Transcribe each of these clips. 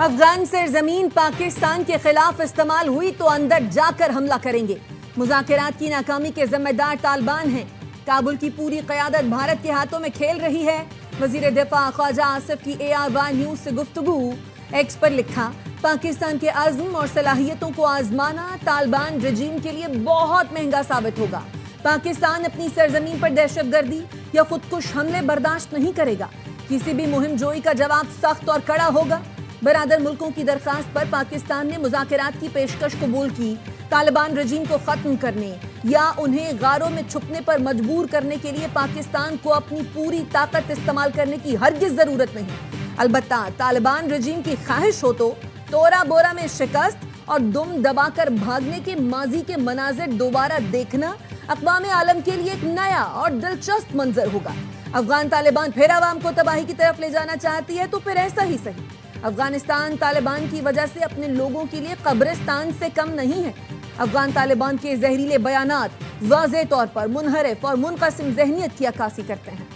अफगान सरजमीन पाकिस्तान के खिलाफ इस्तेमाल हुई तो अंदर जाकर हमला करेंगे। मुज़ाकरात की नाकामी के जिम्मेदार तालिबान हैं। काबुल की पूरी क़यादत भारत के हाथों में खेल रही है। वज़ीर दिफा ख्वाजा आसिफ की AR1 न्यूज़ से गुफ्तगू। एक्स पर लिखा, पाकिस्तान के अज़्म और सलाहियतों को आजमाना तालिबान रजीम के लिए बहुत महंगा साबित होगा। पाकिस्तान अपनी सरजमीन पर दहशतगर्दी या खुदकुश हमले बर्दाश्त नहीं करेगा। किसी भी मुहिम जोई का जवाब सख्त और कड़ा होगा। बरादर मुल्कों की दरखास्त पर पाकिस्तान ने मुज़ाकरात की पेशकश कबूल की। तालिबान रजीम को खत्म करने या उन्हें गारों में छुपने पर मजबूर करने के लिए पाकिस्तान को अपनी पूरी ताकत इस्तेमाल करने की हरगिज़ जरूरत नहीं। अलबत्ता तालिबान रजीम की ख्वाहिश हो तो तोरा बोरा में शिकस्त और दुम दबाकर भागने के माजी के मनाजिर दोबारा देखना अक़वाम आलम के लिए एक नया और दिलचस्प मंजर होगा। अफगान तालिबान फिर अवाम को तबाही की तरफ ले जाना चाहती है तो फिर ऐसा ही सही। अफगानिस्तान तालिबान की वजह से अपने लोगों के लिए कब्रिस्तान से कम नहीं है। अफगान तालिबान के जहरीले बयानात वाज़ेह तौर पर मुनहरिफ और मुनक़सिम ज़हनियत की अक्कासी करते हैं।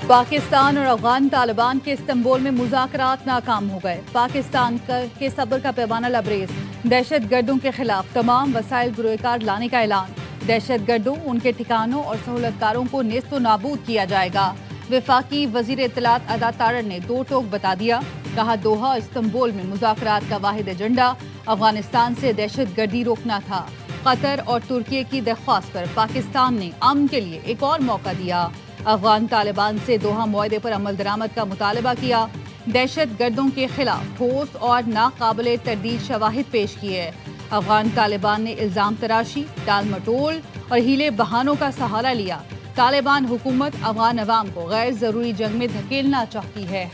पाकिस्तान और अफगान तालिबान के इस्तांबुल में मुज़ाकरात नाकाम हो गए। पाकिस्तान के सब्र का पैमाना लबरेज। दहशत गर्दों के खिलाफ तमाम वसाइल गुरोकार लाने का ऐलान। दहशत गर्दों, उनके ठिकानों और सहूलतकारों को नेस्तो नाबूद किया जाएगा। वफाकी वजीर इत्तलात अदा तारड़ ने दो टोक बता दिया। कहा, दोहा इस्तांबुल में मुज़ाकरात का वाहिद एजेंडा अफगानिस्तान से दहशत गर्दी रोकना था। कतर और तुर्की की दरख्वास्त पर पाकिस्तान ने अमन के लिए एक और मौका दिया। अफगान तालिबान से दोहा मुआहदे पर अमल दरामद का मुतालबा किया। दहशत गर्दों के खिलाफ ठोस और नाकाबिले तरदीद शवाहिद पेश किए। अफगान तालिबान ने इल्जाम तराशी, टाल मटोल और हीले बहानों का सहारा लिया। तालिबान हुकूमत अफगान अवाम को गैर जरूरी जंग में धकेलना चाहती है।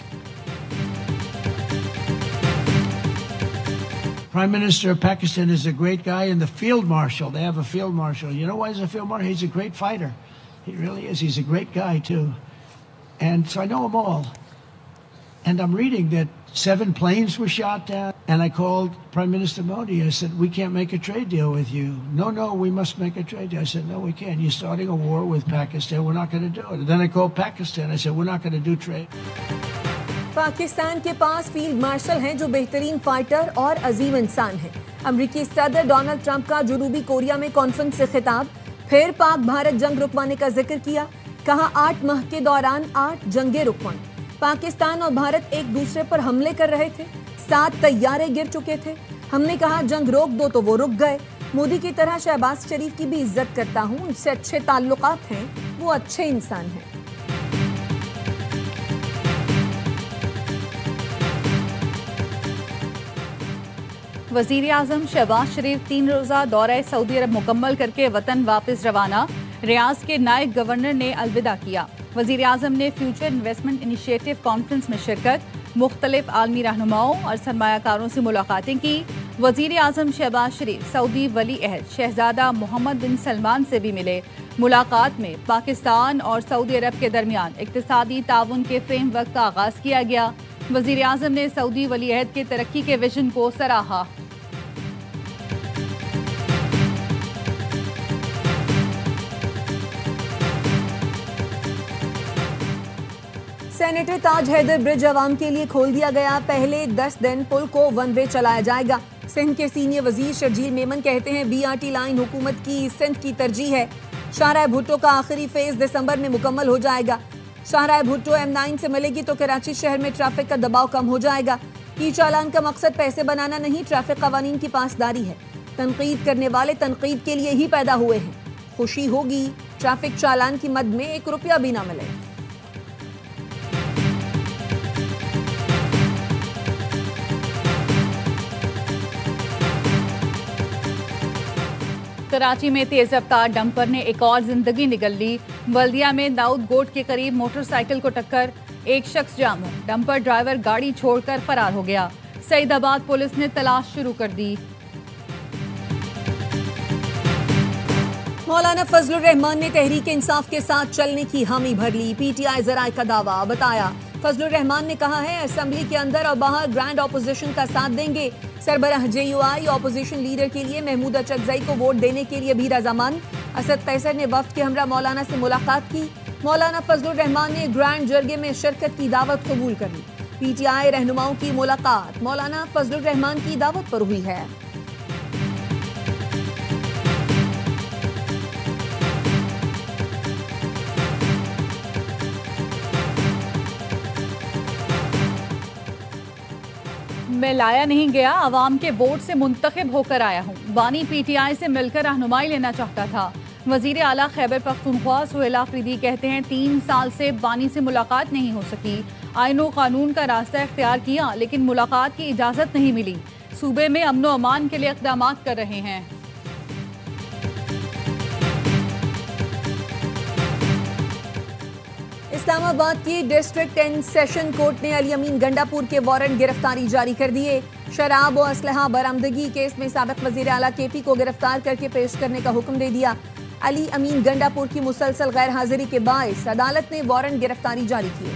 Prime Minister of Pakistan is a great guy, and the field marshal, they have a field marshal. You know why he's a field marshal? He's a great fighter. He really is. He's a great guy, too. And so I know them all. And I'm reading that 7 planes were shot down. And I called Prime Minister Modi. I said, we can't make a trade deal with you. No, we must make a trade deal. I said, no, we can't. You're starting a war with Pakistan. We're not going to do it. And then I called Pakistan. I said, we're not going to do trade. Pakistan के पास field marshal हैं जो बेहतरीन fighter और अजीम इंसान हैं। अमरीकी सदर Donald Trump का जनूबी कोरिया में कॉन्फ्रेंस से खिताब। फिर पाक भारत जंग रुकवाने का जिक्र किया। कहा, 8 माह के दौरान 8 जंगें रुकवाई। पाकिस्तान और भारत एक दूसरे पर हमले कर रहे थे। 7 तैयारे गिर चुके थे। हमने कहा, जंग रोक दो तो वो रुक गए। मोदी की तरह शहबाज शरीफ की भी इज्जत करता हूं। उनसे अच्छे ताल्लुकात हैं। वो अच्छे इंसान हैं। वज़ीर आज़म शहबाज शरीफ 3 रोज़ा दौरा सऊदी अरब मुकम्मल करके वतन वापस रवाना। रियाज के नायब गवर्नर ने अलविदा किया। वज़ीर आज़म ने फ्यूचर इन्वेस्टमेंट इनिशिएटिव कॉन्फ्रेंस में शिरकत, मुख्तलिफ आलमी रहनुमाओं और सरमायाकारों से मुलाकातें की। वज़ीर आज़म शहबाज शरीफ सऊदी वली अहद शहजादा मोहम्मद बिन सलमान से भी मिले। मुलाकात में पाकिस्तान और सऊदी अरब के दरमियान इक्तिसादी ताउन के फ्रेमवर्क का आगाज़ किया गया। वज़ीर आज़म ने सऊदी वली अहद के तरक्की के विजन को सराहा। सेनेटर ताज हैदर ब्रिज अवाम के लिए खोल दिया गया। पहले 10 दिन पुल को 1 वे चलाया जाएगा। सिंध के सीनियर वजीर शर्जील मेमन कहते हैं, BRT लाइन हुकूमत की सिंध की तरजीह है। शाहराह भुट्टो का आखिरी फेज दिसंबर में मुकम्मल हो जाएगा। शाहराह भुट्टो M9 से मिलेगी तो कराची शहर में ट्रैफिक का दबाव कम हो जाएगा। ई चालान का मकसद पैसे बनाना नहीं, ट्रैफिक कवानीन की पासदारी है। तनकीद करने वाले तनकीद के लिए ही पैदा हुए हैं। खुशी होगी ट्रैफिक चालान की मद में 1 रुपया भी ना मिले। कराची में तेज रफ्तार डंपर ने एक और जिंदगी निगल ली। बल्दिया में दाऊद गोट के करीब मोटरसाइकिल को टक्कर, एक शख्स जाम हो। डंपर ड्राइवर गाड़ी छोड़कर फरार हो गया। सईदाबाद पुलिस ने तलाश शुरू कर दी। मौलाना फजलुर रहमान ने तहरीक इंसाफ के साथ चलने की हामी भर ली। PTI जराए का दावा बताया। फजलुर रहमान ने कहा है, असेंबली के अंदर और बाहर ग्रैंड ऑपोजिशन का साथ देंगे। सरबराह JUI ऑपोजिशन लीडर के लिए महमूद अचकजई को वोट देने के लिए भी रजामंद। असद कैसर ने वफ्द के हमरा मौलाना से मुलाकात की। मौलाना फजलुर रहमान ने ग्रैंड जरगे में शिरकत की दावत कबूल कर ली। पीटीआई रहनुमाओं की मुलाकात मौलाना फजलुर रहमान की दावत पर हुई है। मैं लाया नहीं गया, अवाम के वोट से मुंतखब होकर आया हूँ। बानी पीटीआई से मिलकर रहनुमाई लेना चाहता था। वजीर आला खैबर पख्तूनख्वा सुहेल आफरीदी कहते हैं 3 साल से बानी से मुलाकात नहीं हो सकी। आईनो कानून का रास्ता इख्तियार किया लेकिन मुलाकात की इजाज़त नहीं मिली। सूबे में अमनो अमान के लिए इक़दाम कर रहे हैं। इस्लामाबाद की डिस्ट्रिक्ट एंड सेशन कोर्ट ने अली अमीन गंडापुर के वारंट गिरफ्तारी जारी कर दिए। शराब और असलहा बरामदगी केस में साबिक वजीर आला केपी को गिरफ्तार करके पेश करने का हुक्म दे दिया। अली अमीन गंडापुर की मुसलसल गैर हाजिरी के बायस अदालत ने वारंट गिरफ्तारी जारी किए।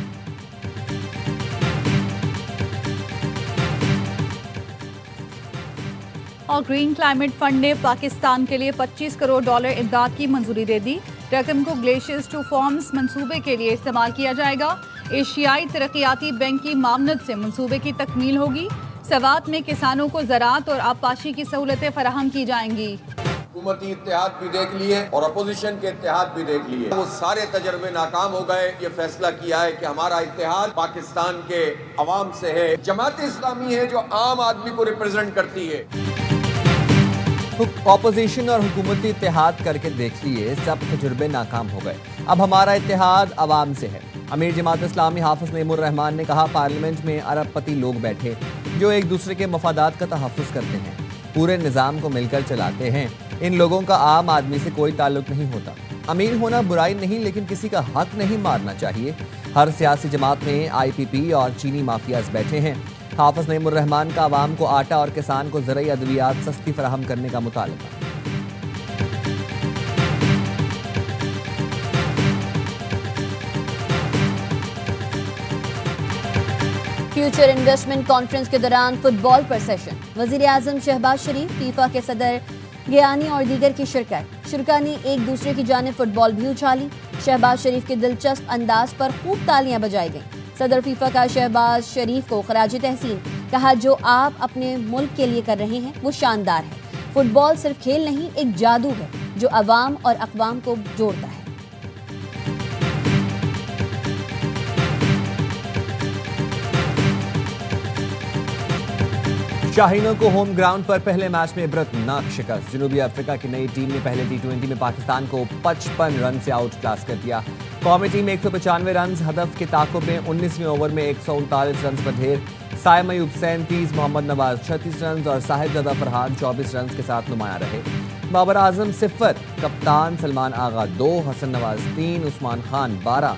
और ग्रीन क्लाइमेट फंड ने पाकिस्तान के लिए $25 करोड़ इमदाद की मंजूरी दे दी। रकम को ग्लेशियर्स टू फॉर्म्स मंसूबे के लिए इस्तेमाल किया जाएगा। एशियाई तरक्याती बैंक की मामनत से मंसूबे की तकमील होगी। सवात में किसानों को ज़राअत और आबपाशी की सहूलतें फराहम की जाएंगी। हुकूमती इत्तेहाद भी देख लिए और अपोजिशन के इत्तेहाद भी देख लिए, वो सारे तजर्बे नाकाम हो गए। ये फैसला किया है कि हमारा इत्तेहाद पाकिस्तान के अवाम से है। जमात इस्लामी है जो आम आदमी को रिप्रेजेंट करती है। ऑपोजिशन और हुकूमती इत्तेहाद करके देख लिए, सब तजुर्बे नाकाम हो गए। अब हमारा इत्तेहाद अवाम से है। अमीर जमात इस्लामी हाफिज नईमुर रहमान ने कहा, पार्लियामेंट में अरबपति लोग बैठे जो एक दूसरे के मफादात का तहफ़्फ़ुज़ करते हैं, पूरे निज़ाम को मिलकर चलाते हैं। इन लोगों का आम आदमी से कोई ताल्लुक नहीं होता। अमीर होना बुराई नहीं, लेकिन किसी का हक नहीं मारना चाहिए। हर सियासी जमात में IPP और चीनी माफियाज बैठे हैं। हाफिज नईमुर रहमान का आवाम को आटा और किसान को ज़रूरी अद्वियात सस्ती फराहम करने का मुतालबा। फ्यूचर इन्वेस्टमेंट कॉन्फ्रेंस के दौरान फुटबॉल पर सेशन। वजीर आजम शहबाज शरीफ, फीफा के सदर गियानी और दीगर की शिरकत। शुरा ने एक दूसरे की जानिब फुटबॉल भी उछाली। शहबाज शरीफ के दिलचस्प अंदाज पर खूब तालियां बजाई गईं। सदर फीफा का शहबाज शरीफ को खराज तहसीन, कहा जो आप अपने मुल्क के लिए कर रहे हैं वो शानदार है। फुटबॉल सिर्फ खेल नहीं, एक जादू है जो अवाम और अक़वाम को जोड़ता है। शाहीनों को होम ग्राउंड पर पहले मैच में इबरतनाक शिकस्त। जनूबी अफ्रीका की नई टीम ने पहले T20 में पाकिस्तान को 55 रन से आउट क्लास कर दिया। कौमी टीम 195 रन हदफ के ताक़ुब में 19वें ओवर में 139 रन पर ढेर। साइम अयूब 37, मोहम्मद नवाज 36 रन और साहिबजादा फरहान 24 रन के साथ नुमाया रहे। बाबर आजम 0, कप्तान सलमान आगा 2, हसन नवाज 3, उस्मान खान 12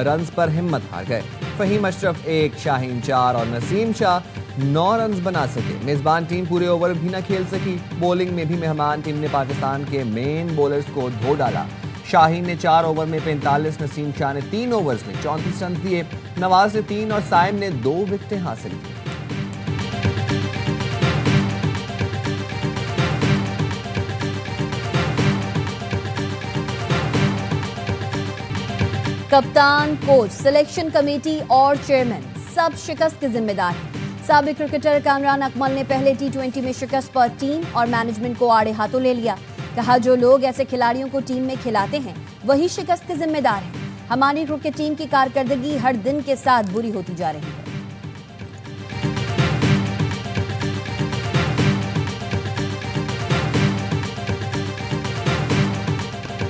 रन पर हिम्मत हार गए। फहीम अशरफ 1, शाहीन 4 और नसीम शाह 9 रन बना सके। मेजबान टीम पूरे ओवर भी न खेल सकी। बॉलिंग में भी मेहमान टीम ने पाकिस्तान के मेन बॉलर्स को धो डाला। शाहीन ने 4 ओवर में 45, नसीम शाह ने 3 ओवर्स में 34 रन दिए। नवाज ने 3 और साइम ने 2 विकेटें हासिल की। कप्तान, कोच, सिलेक्शन कमेटी और चेयरमैन सब शिकस्त के जिम्मेदार हैं। साबिक क्रिकेटर कामरान अकमल ने पहले T20 में शिकस्त पर टीम और मैनेजमेंट को आड़े हाथों ले लिया। कहा जो लोग ऐसे खिलाड़ियों को टीम में खिलाते हैं वही शिकस्त के जिम्मेदार हैं। हमारी क्रिकेट टीम की कारकर्दगी हर दिन के साथ बुरी होती जा रही है।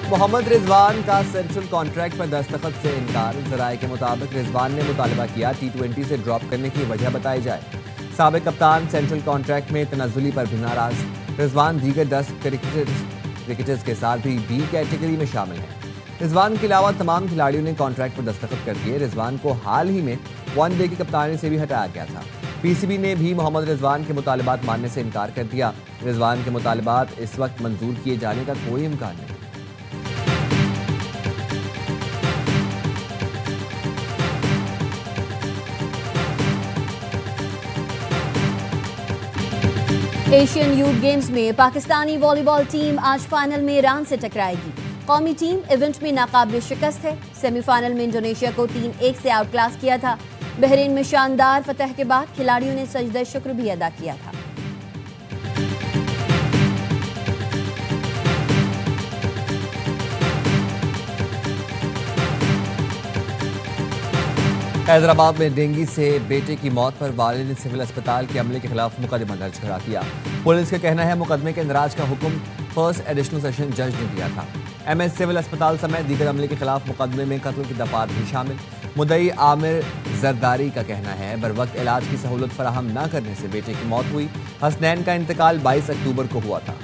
मोहम्मद रिजवान का सेंट्रल कॉन्ट्रैक्ट पर दस्तखत से इनकार। ज़राए के मुताबिक रिजवान ने मुतालबा किया T20 से ड्रॉप करने की वजह बताई जाए। साबिक कप्तान सेंट्रल कॉन्ट्रैक्ट में तनज़्ज़ुली पर भी नाराज। रिजवान दीगर 10 क्रिकेटर्स के साथ भी B कैटेगरी में शामिल हैं। रिजवान के अलावा तमाम खिलाड़ियों ने कॉन्ट्रैक्ट पर दस्तखत कर दिए। रिजवान को हाल ही में वनडे की कप्तानी से भी हटाया गया था। PCB ने भी मोहम्मद रिजवान के मुतालबात मानने से इनकार कर दिया। रिजवान के मुतालबात इस वक्त मंजूर किए जाने का कोई इम्कान नहीं। एशियन यूथ गेम्स में पाकिस्तानी वॉलीबॉल टीम आज फाइनल में ईरान से टकराएगी। कौमी टीम इवेंट में नाकाबिल शिकस्त है। सेमीफाइनल में इंडोनेशिया को 3-1 से आउट क्लास किया था। बहरीन में शानदार फतह के बाद खिलाड़ियों ने सजदे शुक्र भी अदा किया था। हैदराबाद में डेंगू से बेटे की मौत पर वालिद ने सिविल अस्पताल के अमले के खिलाफ मुकदमा दर्ज करा दिया। पुलिस का कहना है मुकदमे के इंदराज का हुक्म फर्स्ट एडिशनल सेशन जज ने दिया था। एमएस सिविल अस्पताल समेत दीगर अमले के खिलाफ मुकदमे में कत्ल की दफात भी शामिल। मुद्दई आमिर जरदारी का कहना है बरवक्त इलाज की सहूलत फराहम न करने से बेटे की मौत हुई। हसनैन का इंतकाल 22 अक्टूबर को हुआ था।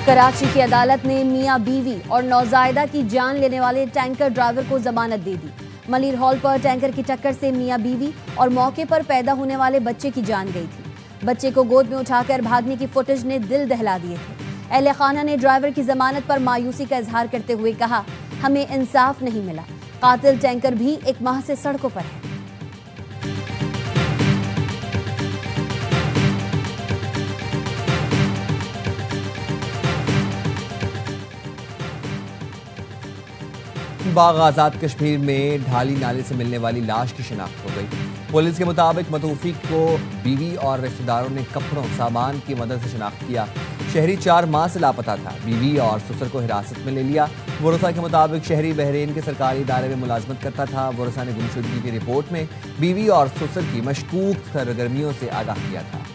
कराची की अदालत ने मियां बीवी और नौजायदा की जान लेने वाले टैंकर ड्राइवर को जमानत दे दी। मलिर हॉल पर टैंकर की टक्कर से मियां बीवी और मौके पर पैदा होने वाले बच्चे की जान गई थी। बच्चे को गोद में उठाकर भागने की फुटेज ने दिल दहला दिए थे। अहले खाना ने ड्राइवर की जमानत पर मायूसी का इजहार करते हुए कहा, हमें इंसाफ नहीं मिला। कातिल टैंकर भी 1 माह से सड़कों पर है। बाग आजाद कश्मीर में ढाली नाले से मिलने वाली लाश की शिनाख्त हो गई। पुलिस के मुताबिक मतूफी को बीवी और रिश्तेदारों ने कपड़ों सामान की मदद से शिनाख्त किया। शहरी 4 माह से लापता था। बीवी और ससुर को हिरासत में ले लिया। वरसा के मुताबिक शहरी बहरीन के सरकारी इदारे में मुलाजमत करता था। वरसा ने गुमशुदगी की रिपोर्ट में बीवी और ससुर की मशकूक सरगर्मियों से आगाह किया था।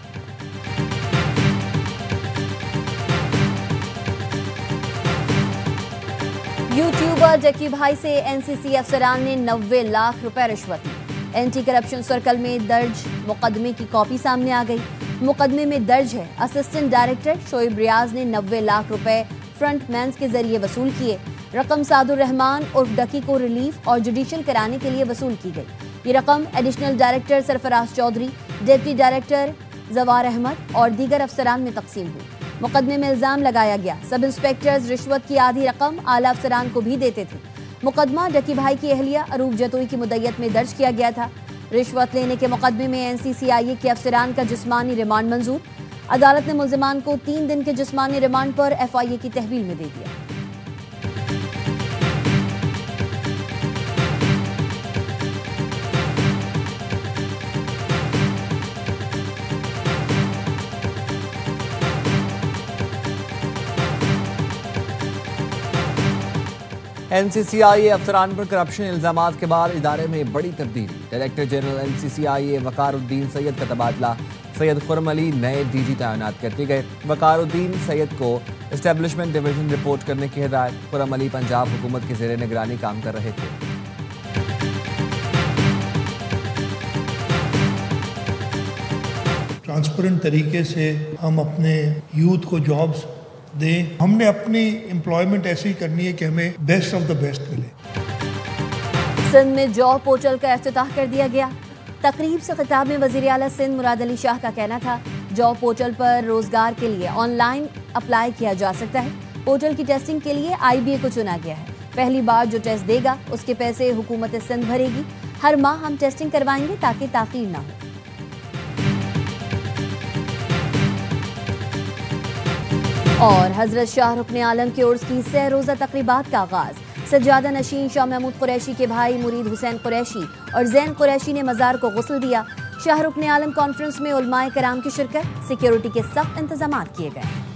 यूट्यूबर जकी भाई से एनसीसी अफसरान ने 90 लाख रुपए रिश्वत ली। एंटी करप्शन सर्कल में दर्ज मुकदमे की कॉपी सामने आ गई। मुकदमे में दर्ज है असिस्टेंट डायरेक्टर शोएब रियाज ने 90 लाख रुपए फ्रंटमैन के जरिए वसूल किए। रकम सादुर रहमान उर्फ डकी को रिलीफ और जुडिशियल कराने के लिए वसूल की गई। ये रकम additional director Sarfaraz Chaudhary, deputy director Jawar Ahmed और दीगर अफसरान में तकसीम हुई। मुकदमे में इल्जाम लगाया गया सब इंस्पेक्टर्स रिश्वत की आधी रकम आला अफसरान को भी देते थे। मुकदमा डकी भाई की अहलिया अरूब जतोई की मुद्दत में दर्ज किया गया था। रिश्वत लेने के मुकदमे में एनसीसीआईए के अफसरान का जिस्मानी रिमांड मंजूर। अदालत ने मुल्जिमान को 3 दिन के जिस्मानी रिमांड पर एफआईए की तहवील में दे दिया। एनसीसीआईए अफसरान पर करप्शन इल्जामात के बाद इदारे में बड़ी तब्दीली। डायरेक्टर जनरल एनसीसीआईए वकारुद्दीन सैयद का तबादला। सैयद खुर्रम अली नए डीजी तैनात कर दिए गए। वकारुद्दीन सैयद को एस्टेब्लिशमेंट डिवीजन रिपोर्ट करने की हिदायत। खुर्रम अली पंजाब हुकूमत के ज़ेरे निगरानी काम कर रहे थे। ट्रांसपेरेंट तरीके से हम अपने यूथ को जॉब्स दें। हमने अपनी एम्प्लॉयमेंट ऐसी करनी है कि हमें बेस्ट ऑफ द बेस्ट मिले। सिंध में जॉब पोर्टल का इफ्तिताह कर दिया गया। तकरीब से खिताब में वज़ीर आला सिंध मुराद अली शाह का कहना था, जॉब पोर्टल पर रोजगार के लिए ऑनलाइन अप्लाई किया जा सकता है। पोर्टल की टेस्टिंग के लिए आईबीए को चुना गया है। पहली बार जो टेस्ट देगा उसके पैसे हुकूमत सिंध भरेगी। हर माह हम टेस्टिंग करवाएंगे ताकि ताख़ीर ना हो। और हजरत शाह रुकने आलम के उर्स की 6 रोज़ा तकरीबात का आगाज। सज्जादा नशीन शाह महमूद कुरैशी के भाई मुरीद हुसैन कुरैशी और जैन कुरैशी ने मज़ार को गुस्ल दिया। शाह रुकने आलम कॉन्फ्रेंस में उलमाए कराम की शिरकत। सिक्योरिटी के सख्त इंतजाम किए गए।